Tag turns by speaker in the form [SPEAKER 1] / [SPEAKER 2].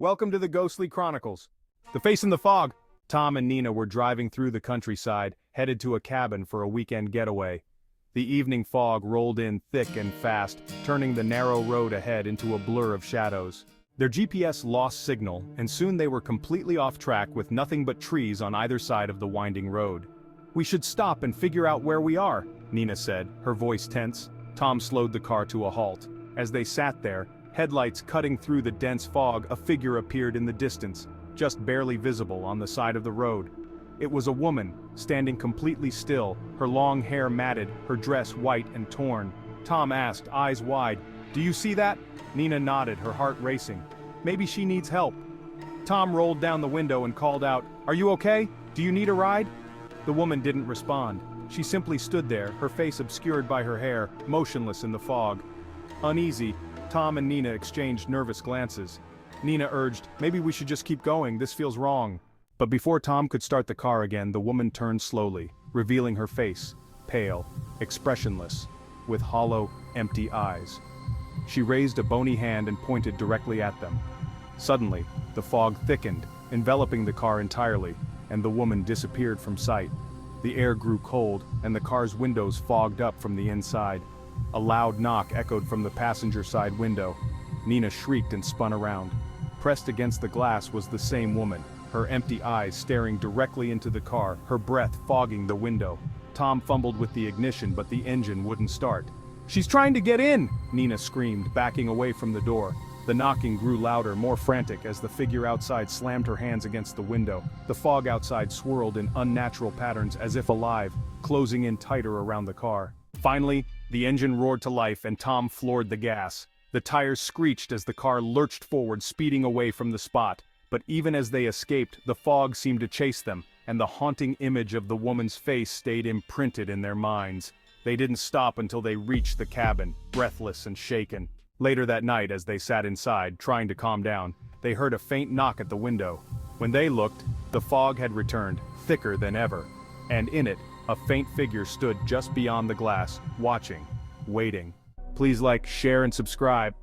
[SPEAKER 1] Welcome to the Ghostly Chronicles. The Face in the Fog. Tom and Nina were driving through the countryside, headed to a cabin for a weekend getaway. The evening fog rolled in thick and fast, turning the narrow road ahead into a blur of shadows. Their GPS lost signal, and soon they were completely off track with nothing but trees on either side of the winding road. "We should stop and figure out where we are," Nina said, her voice tense. Tom slowed the car to a halt. As they sat there, headlights cutting through the dense fog, a figure appeared in the distance, just barely visible on the side of the road. It was a woman, standing completely still, her long hair matted, her dress white and torn. Tom asked, eyes wide, "Do you see that?" Nina nodded, her heart racing. "Maybe she needs help." Tom rolled down the window and called out, "Are you okay? Do you need a ride?" The woman didn't respond. She simply stood there, her face obscured by her hair, motionless in the fog. Uneasy, Tom and Nina exchanged nervous glances. Nina urged, "Maybe we should just keep going, this feels wrong." But before Tom could start the car again, the woman turned slowly, revealing her face, pale, expressionless, with hollow, empty eyes. She raised a bony hand and pointed directly at them. Suddenly, the fog thickened, enveloping the car entirely, and the woman disappeared from sight. The air grew cold, and the car's windows fogged up from the inside. A loud knock echoed from the passenger side window. Nina shrieked and spun around. Pressed against the glass was the same woman, her empty eyes staring directly into the car, her breath fogging the window. Tom fumbled with the ignition, but the engine wouldn't start. "She's trying to get in!" Nina screamed, backing away from the door. The knocking grew louder, more frantic, as the figure outside slammed her hands against the window. The fog outside swirled in unnatural patterns as if alive, closing in tighter around the car. Finally, the engine roared to life and Tom floored the gas. The tires screeched as the car lurched forward, speeding away from the spot. But even as they escaped, the fog seemed to chase them, and the haunting image of the woman's face stayed imprinted in their minds. They didn't stop until they reached the cabin, breathless and shaken. Later that night, as they sat inside, trying to calm down, they heard a faint knock at the window. When they looked, the fog had returned, thicker than ever. And in it, a faint figure stood just beyond the glass, watching, waiting. Please like, share, and subscribe.